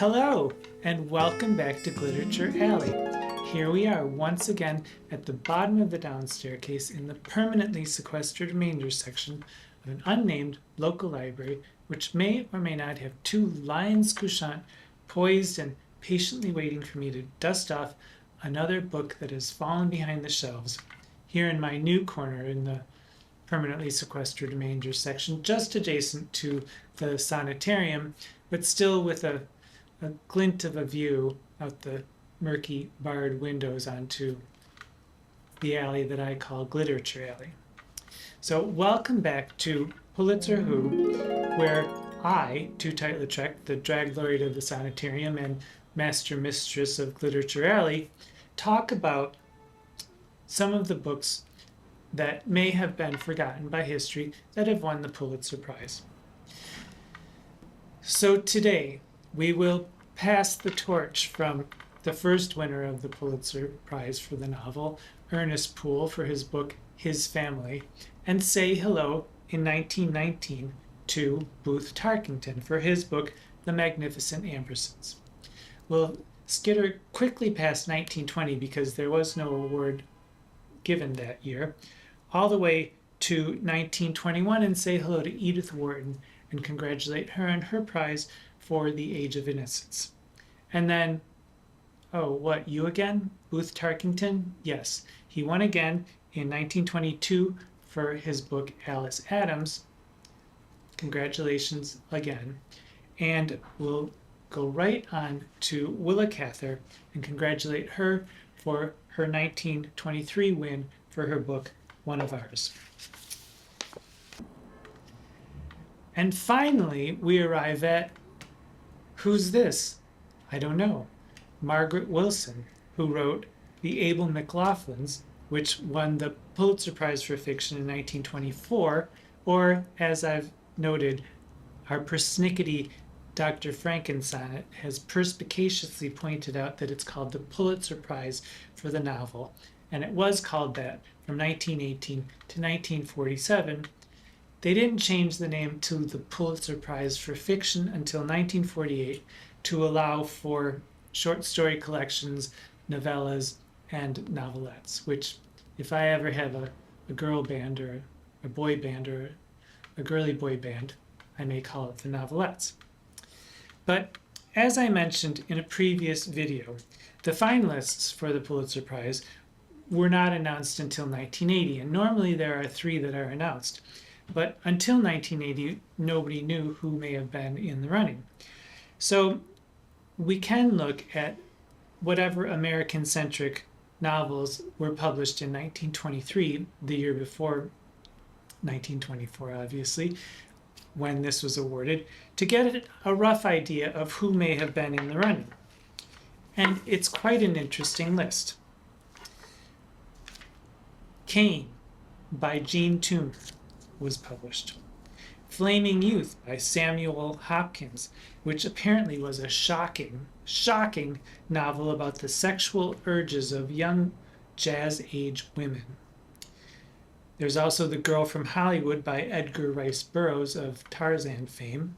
Hello, and welcome back to Glitterature Alley. Here we are once again at the bottom of the down staircase in the permanently sequestered remainder section of an unnamed local library which may or may not have two lions couchant poised and patiently waiting for me to dust off another book that has fallen behind the shelves here in my new corner in the permanently sequestered remainder section, just adjacent to the sanitarium, but still with a glint of a view out the murky barred windows onto the alley that I call Glitterature Alley. So welcome back to Pulitzer Who, where I, Tootight Lautrec, the drag laureate of the sanitarium and master mistress of Glitterature Alley, talk about some of the books that may have been forgotten by history that have won the Pulitzer Prize. So today, we will pass the torch from the first winner of the Pulitzer Prize for the novel, Ernest Poole, for his book His Family, and say hello in 1919 to Booth Tarkington for his book The Magnificent Ambersons. We'll skitter quickly past 1920 because there was no award given that year, all the way to 1921 and say hello to Edith Wharton and congratulate her on her prize for The Age of Innocence. And then, oh, what, you again? Booth Tarkington? Yes, he won again in 1922 for his book Alice Adams. Congratulations again. And we'll go right on to MacArthur and congratulate her for her 1923 win for her book One of Ours. And finally, we arrive at, who's this? I don't know. Margaret Wilson, who wrote The Able McLaughlins, which won the Pulitzer Prize for Fiction in 1924, or, as I've noted, our persnickety Dr. Franken-sonnet has perspicaciously pointed out that it's called the Pulitzer Prize for the novel, and it was called that from 1918 to 1947. They didn't change the name to the Pulitzer Prize for Fiction until 1948 to allow for short story collections, novellas, and novelettes, which if I ever have a girl band or a boy band or a girly boy band, I may call it the novelettes. But as I mentioned in a previous video, the finalists for the Pulitzer Prize were not announced until 1980, and normally there are 3 that are announced. But until 1980, nobody knew who may have been in the running. So we can look at whatever American-centric novels were published in 1923, the year before 1924, obviously, when this was awarded, to get a rough idea of who may have been in the running. And it's quite an interesting list. Cain by Jean Toon was published. Flaming Youth by Samuel Hopkins, which apparently was a shocking novel about the sexual urges of young jazz-age women. There's also The Girl from Hollywood by Edgar Rice Burroughs of Tarzan fame.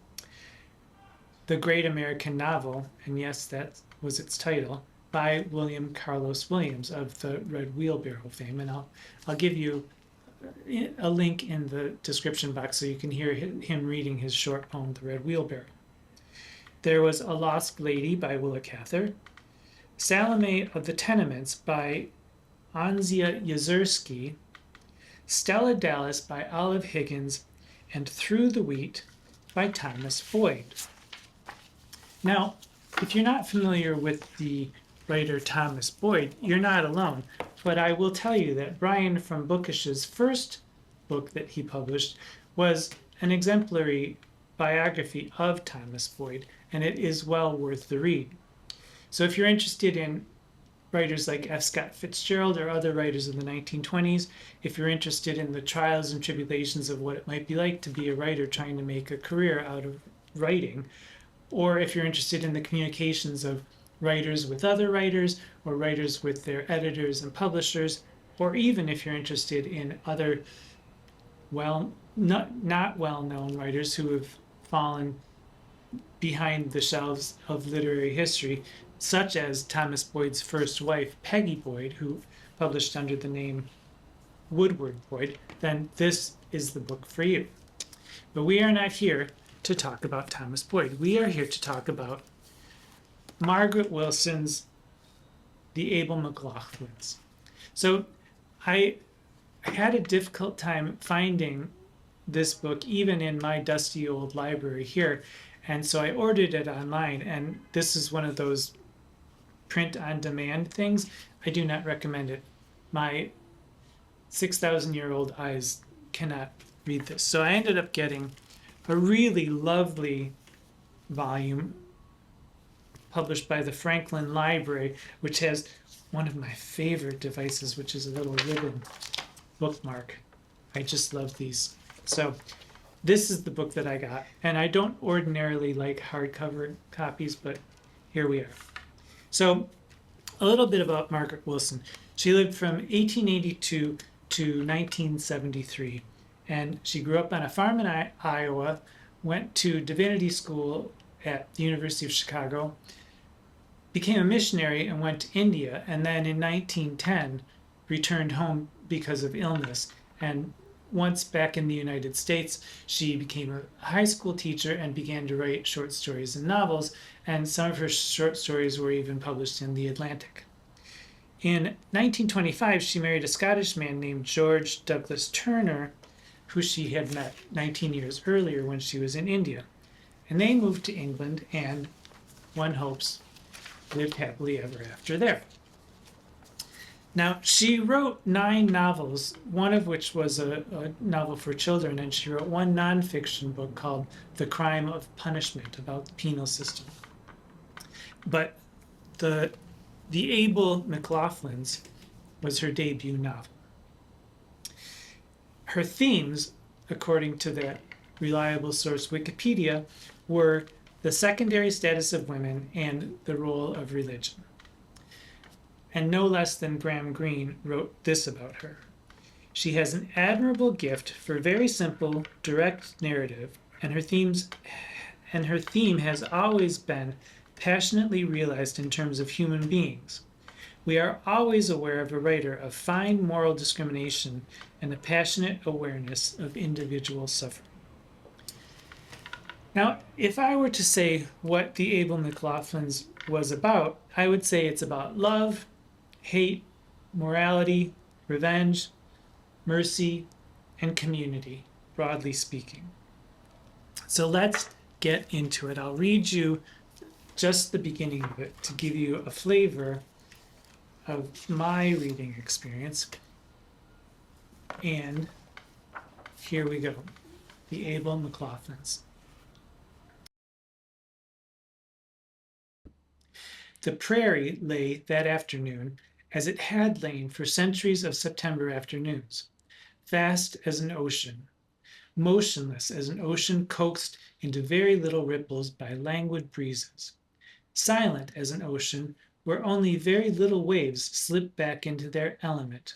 The Great American Novel, and yes, that was its title, by William Carlos Williams of the Red Wheelbarrow fame. And I'll give you a link in the description box so you can hear him reading his short poem, The Red Wheelbarrow. There was A Lost Lady by MacArthur, Salome of the Tenements by Anzia Yezierski, Stella Dallas by Olive Higgins, and Through the Wheat by Thomas Boyd. Now, if you're not familiar with the writer Thomas Boyd, you're not alone. But I will tell you that Brian from Bookish's first book that he published was an exemplary biography of Thomas Boyd, and it is well worth the read. So if you're interested in writers like F. Scott Fitzgerald or other writers in the 1920s, if you're interested in the trials and tribulations of what it might be like to be a writer trying to make a career out of writing, or if you're interested in the communications of writers with other writers, or writers with their editors and publishers, or even if you're interested in other not well-known writers who have fallen behind the shelves of literary history, such as Thomas Boyd's first wife, Peggy Boyd, who published under the name Woodward Boyd, then this is the book for you. But we are not here to talk about Thomas Boyd. We are here to talk about Margaret Wilson's The Able McLaughlins. So I had a difficult time finding this book even in my dusty old library here, and so I ordered it online, and this is one of those print on demand things. I do not recommend it. My 6,000-year-old eyes cannot read this. So I ended up getting a really lovely volume published by the Franklin Library, which has one of my favorite devices, which is a little ribbon bookmark. I just love these. So this is the book that I got, and I don't ordinarily like hardcover copies, but here we are. So a little bit about Margaret Wilson. She lived from 1882 to 1973, and she grew up on a farm in Iowa, went to divinity school at the University of Chicago, became a missionary and went to India, and then in 1910 returned home because of illness. And once back in the United States, she became a high school teacher and began to write short stories and novels, and some of her short stories were even published in The Atlantic. In 1925, she married a Scottish man named George Douglas Turner, who she had met 19 years earlier when she was in India. And they moved to England, and one hopes lived happily ever after there. Now, she wrote 9 novels, one of which was a novel for children, and she wrote one nonfiction book called The Crime of Punishment, about the penal system. But The Able McLaughlins was her debut novel. Her themes, according to that reliable source Wikipedia, were the secondary status of women and the role of religion. And no less than Graham Greene wrote this about her. She has an admirable gift for very simple, direct narrative, and her theme has always been passionately realized in terms of human beings. We are always aware of a writer of fine moral discrimination and a passionate awareness of individual suffering. Now, if I were to say what The Able McLaughlins was about, I would say it's about love, hate, morality, revenge, mercy, and community, broadly speaking. So let's get into it. I'll read you just the beginning of it to give you a flavor of my reading experience. And here we go. The Able McLaughlins. The prairie lay that afternoon as it had lain for centuries of September afternoons, vast as an ocean, motionless as an ocean coaxed into very little ripples by languid breezes, silent as an ocean where only very little waves slip back into their element.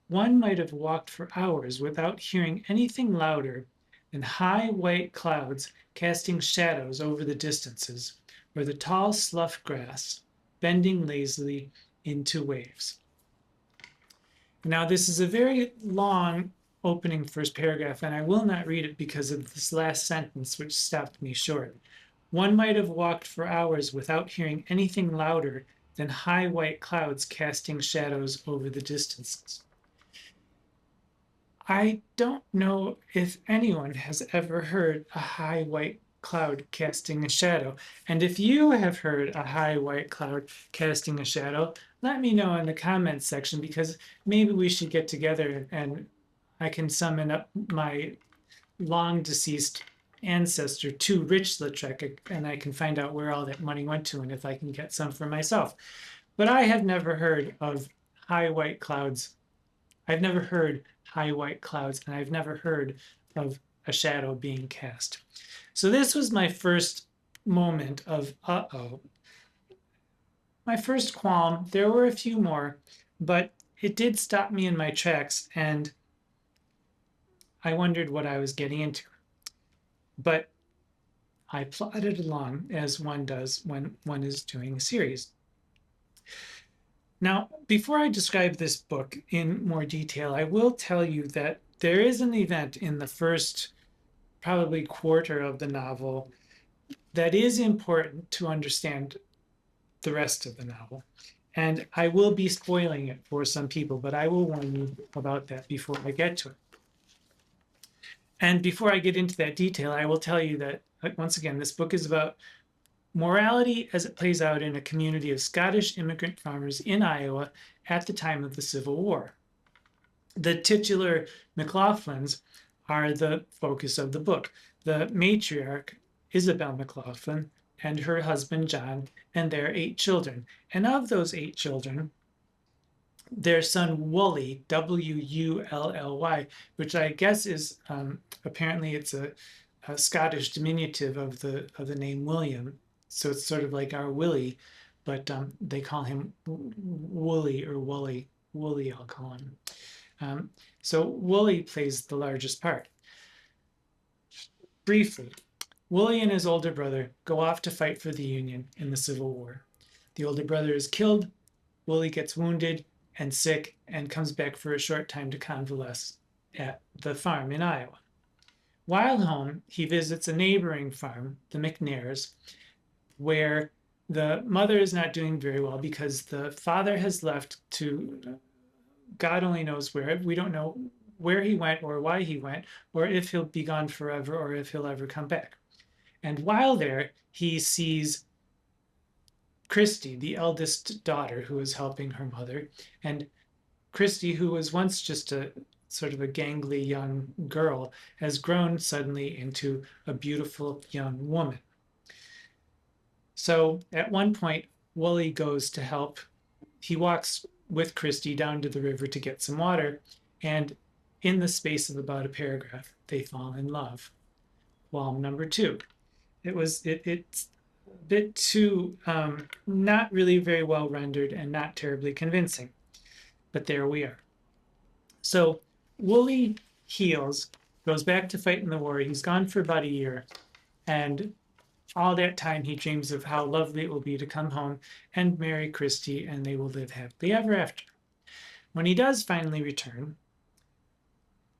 One might have walked for hours without hearing anything louder than high white clouds casting shadows over the distances, or the tall slough grass bending lazily into waves. Now, this is a very long opening first paragraph, and I will not read it because of this last sentence, which stopped me short. One might have walked for hours without hearing anything louder than high white clouds casting shadows over the distances. I don't know if anyone has ever heard a high white cloud casting a shadow. And if you have heard a high white cloud casting a shadow, let me know in the comments section, because maybe we should get together and I can summon up my long deceased ancestor, to Rich Lautrec, and I can find out where all that money went to and if I can get some for myself. But I have never heard of high white clouds. I've never heard high white clouds, and I've never heard of a shadow being cast. So this was my first moment of uh-oh. My first qualm. There were a few more, but it did stop me in my tracks, and I wondered what I was getting into. But I plodded along as one does when one is doing a series. Now, before I describe this book in more detail, I will tell you that there is an event in the first probably quarter of the novel that is important to understand the rest of the novel. And I will be spoiling it for some people, but I will warn you about that before I get to it. And before I get into that detail, I will tell you that, once again, this book is about morality as it plays out in a community of Scottish immigrant farmers in Iowa at the time of the Civil War. The titular McLaughlins are the focus of the book. The matriarch, Isabel McLaughlin, and her husband John, and their 8 children. And of those 8 children, their son Wully, Wully, which I guess is apparently it's a Scottish diminutive of the name William, so it's sort of like our Willie, but they call him Wooly or Wully. Wooly, I'll call him. So Wully plays the largest part. Briefly, Wully and his older brother go off to fight for the Union in the Civil War. The older brother is killed, Wully gets wounded and sick and comes back for a short time to convalesce at the farm in Iowa. While home, he visits a neighboring farm, the McNairs, where the mother is not doing very well because the father has left to God only knows where. We don't know where he went or why he went, or if he'll be gone forever or if he'll ever come back. And while there, he sees Christy, the eldest daughter, who is helping her mother. And Christy, who was once just a sort of a gangly young girl, has grown suddenly into a beautiful young woman. So at one point, Wully goes to help. He walks with Christy down to the river to get some water, and in the space of about a paragraph, they fall in love. Qualm number 2. It's a bit too not really very well rendered and not terribly convincing, but there we are. So Wully heals, goes back to fight in the war. He's gone for about a year, and all that time he dreams of how lovely it will be to come home and marry Christy, and they will live happily ever after. When he does finally return,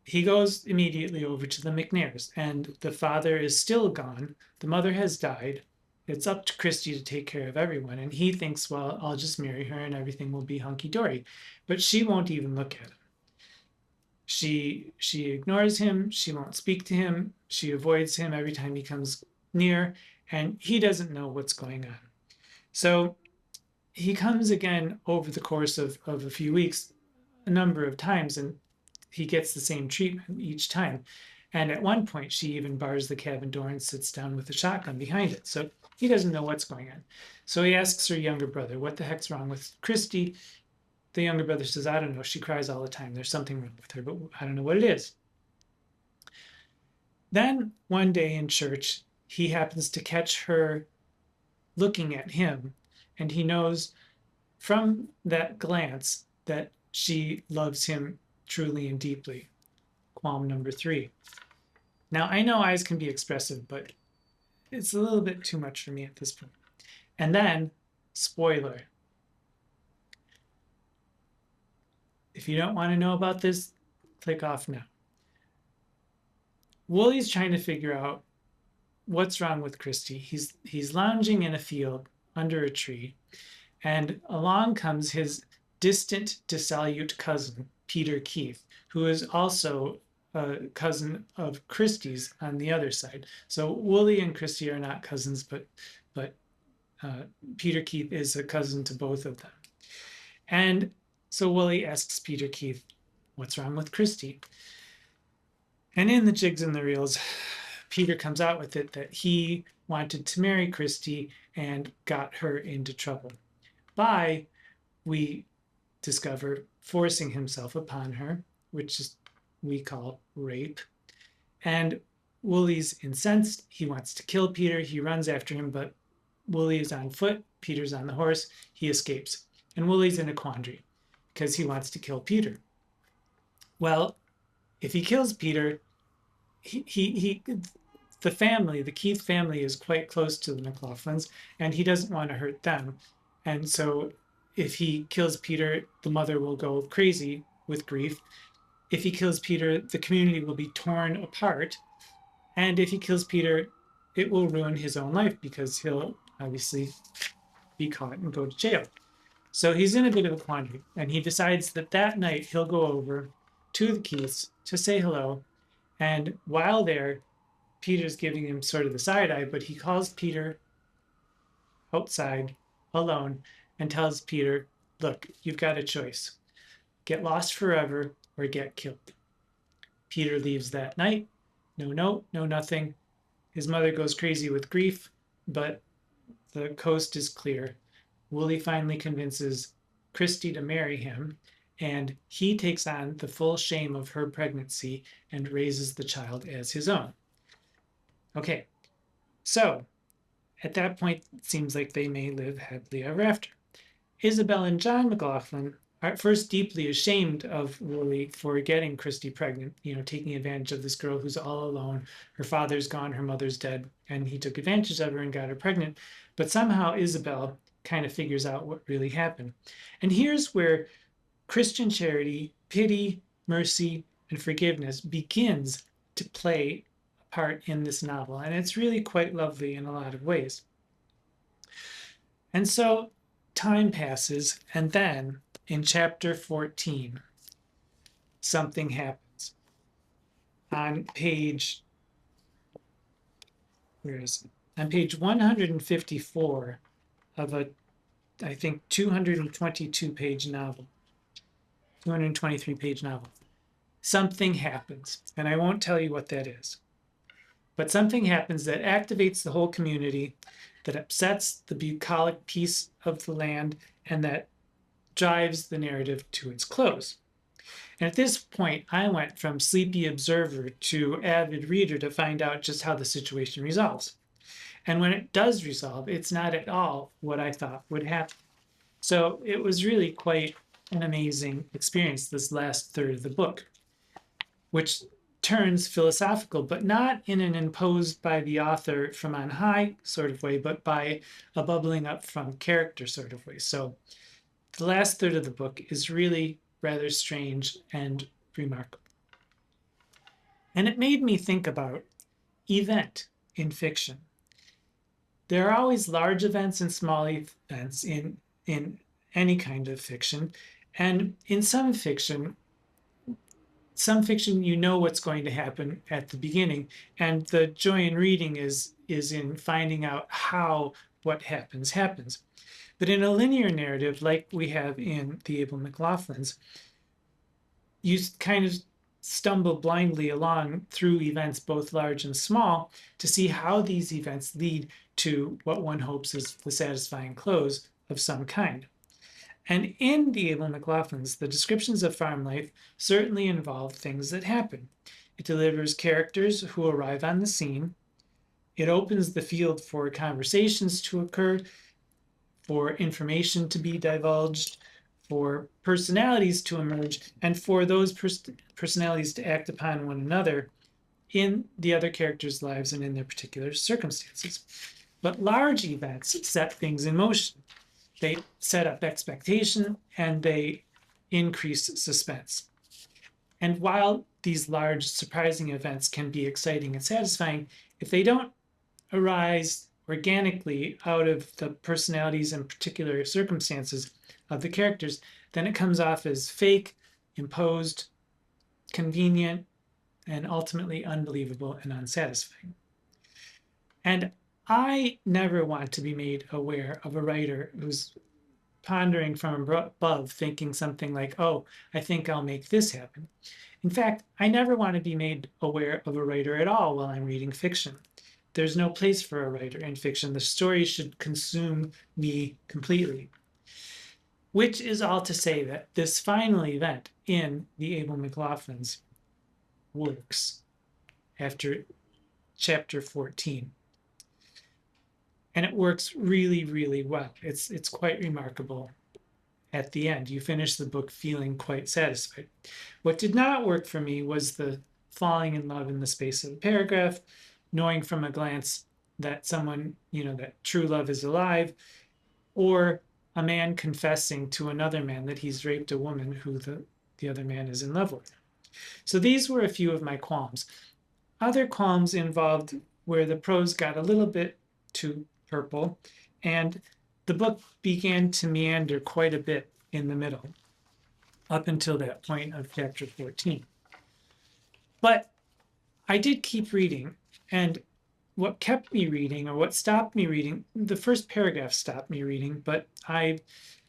he goes immediately over to the McNairs, and the father is still gone. The mother has died. It's up to Christy to take care of everyone, and he thinks, well, I'll just marry her and everything will be hunky-dory. But she won't even look at him. She ignores him. She won't speak to him. She avoids him every time he comes near, and he doesn't know what's going on. So he comes again over the course of a few weeks, a number of times, and he gets the same treatment each time. And at one point, she even bars the cabin door and sits down with a shotgun behind it. So he doesn't know what's going on. So he asks her younger brother, what the heck's wrong with Christy? The younger brother says, I don't know. She cries all the time. There's something wrong with her, but I don't know what it is. Then one day in church, he happens to catch her looking at him, and he knows from that glance that she loves him truly and deeply. Qualm number 3. Now, I know eyes can be expressive, but it's a little bit too much for me at this point. And then, spoiler. If you don't want to know about this, click off now. Wooly's trying to figure out what's wrong with Christy. He's lounging in a field under a tree, and along comes his distant, dissolute cousin, Peter Keith, who is also a cousin of Christy's on the other side. So Wully and Christy are not cousins, but Peter Keith is a cousin to both of them. And so Wully asks Peter Keith, what's wrong with Christy? And in the jigs and the reels, Peter comes out with it that he wanted to marry Christy and got her into trouble by, we discover, forcing himself upon her, which is we call rape. And Wooly's incensed. He wants to kill Peter. He runs after him, but Wully is on foot. Peter's on the horse. He escapes. And Wooly's in a quandary because he wants to kill Peter. Well, if he kills Peter, the family, the Keith family, is quite close to the McLaughlins, and he doesn't want to hurt them. And so if he kills Peter, the mother will go crazy with grief. If he kills Peter, the community will be torn apart. And if he kills Peter, it will ruin his own life because he'll obviously be caught and go to jail. So he's in a bit of a quandary, and he decides that that night he'll go over to the Keiths to say hello. And while there, Peter's giving him sort of the side eye, but he calls Peter outside alone and tells Peter, look, you've got a choice. Get lost forever or get killed. Peter leaves that night. No note, no nothing. His mother goes crazy with grief, but the coast is clear. Woolley finally convinces Christie to marry him, and he takes on the full shame of her pregnancy and raises the child as his own. Okay, so at that point, it seems like they may live happily ever after. Isabel and John McLaughlin are at first deeply ashamed of Woolley for getting Christie pregnant, taking advantage of this girl who's all alone. Her father's gone, her mother's dead, and he took advantage of her and got her pregnant. But somehow Isabel kind of figures out what really happened. And here's where Christian charity, pity, mercy, and forgiveness begins to play a part in this novel. And it's really quite lovely in a lot of ways. And so time passes, and then in chapter 14, something happens. On page, where is it? On page 154 of a, I think, 222-page novel, 223-page novel. Something happens, and I won't tell you what that is. But something happens that activates the whole community, that upsets the bucolic peace of the land, and that drives the narrative to its close. And at this point, I went from sleepy observer to avid reader to find out just how the situation resolves. And when it does resolve, it's not at all what I thought would happen. So it was really quite an amazing experience, this last third of the book, which turns philosophical, but not in an imposed by the author from on high sort of way, but by a bubbling up from character sort of way. So the last third of the book is really rather strange and remarkable. And it made me think about event in fiction. There are always large events and small events in any kind of fiction. And in some fiction, you know what's going to happen at the beginning. And the joy in reading is in finding out how what happens. But in a linear narrative, like we have in The Able McLaughlins, you kind of stumble blindly along through events both large and small to see how these events lead to what one hopes is the satisfying close of some kind. And in The Able McLaughlins, the descriptions of farm life certainly involve things that happen. It delivers characters who arrive on the scene. It opens the field for conversations to occur, for information to be divulged, for personalities to emerge, and for those personalities to act upon one another in the other characters' lives and in their particular circumstances. But large events set things in motion. They set up expectation and they increase suspense. And while these large, surprising events can be exciting and satisfying, if they don't arise organically out of the personalities and particular circumstances of the characters, then it comes off as fake, imposed, convenient, and ultimately unbelievable and unsatisfying. And I never want to be made aware of a writer who's pondering from above, thinking something like, oh, I think I'll make this happen. In fact, I never want to be made aware of a writer at all while I'm reading fiction. There's no place for a writer in fiction. The story should consume me completely. Which is all to say that this final event in The Able McLaughlins works after chapter 14. And it works really, really well. It's quite remarkable at the end. You finish the book feeling quite satisfied. What did not work for me was the falling in love in the space of a paragraph, knowing from a glance that someone, that true love is alive, or a man confessing to another man that he's raped a woman who the other man is in love with. So these were a few of my qualms. Other qualms involved where the prose got a little bit too purple, and the book began to meander quite a bit in the middle, up until that point of chapter 14. But I did keep reading, and what kept me reading, or what stopped me reading, the first paragraph stopped me reading, but I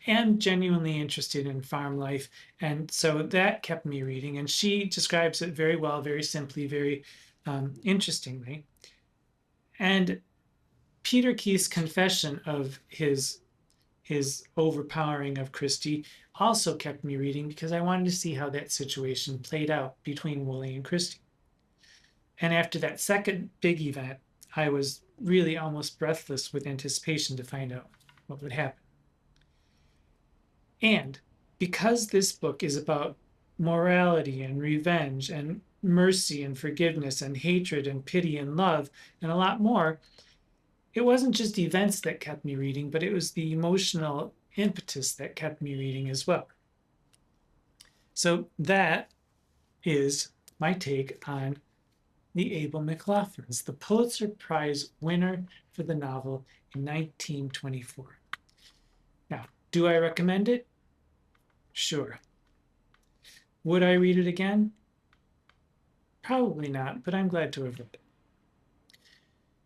am genuinely interested in farm life, and so that kept me reading. And she describes it very well, very simply, very interestingly. And Peter Keith's confession of his overpowering of Christie also kept me reading, because I wanted to see how that situation played out between Woolley and Christie. And after that second big event, I was really almost breathless with anticipation to find out what would happen. And because this book is about morality and revenge and mercy and forgiveness and hatred and pity and love and a lot more, it wasn't just events that kept me reading, but it was the emotional impetus that kept me reading as well. So that is my take on The Abel McLaughlins, the Pulitzer Prize winner for the novel in 1924. Now, do I recommend it? Sure. Would I read it again? Probably not, but I'm glad to have read it.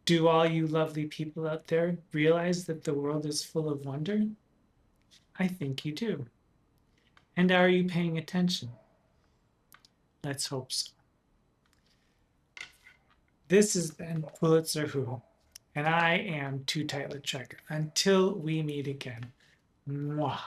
Do all you lovely people out there realize that the world is full of wonder? I think you do. And are you paying attention? Let's hope so. This has been Pulitzer Who, and I am Tootight Lautrec. Until we meet again. Mwah.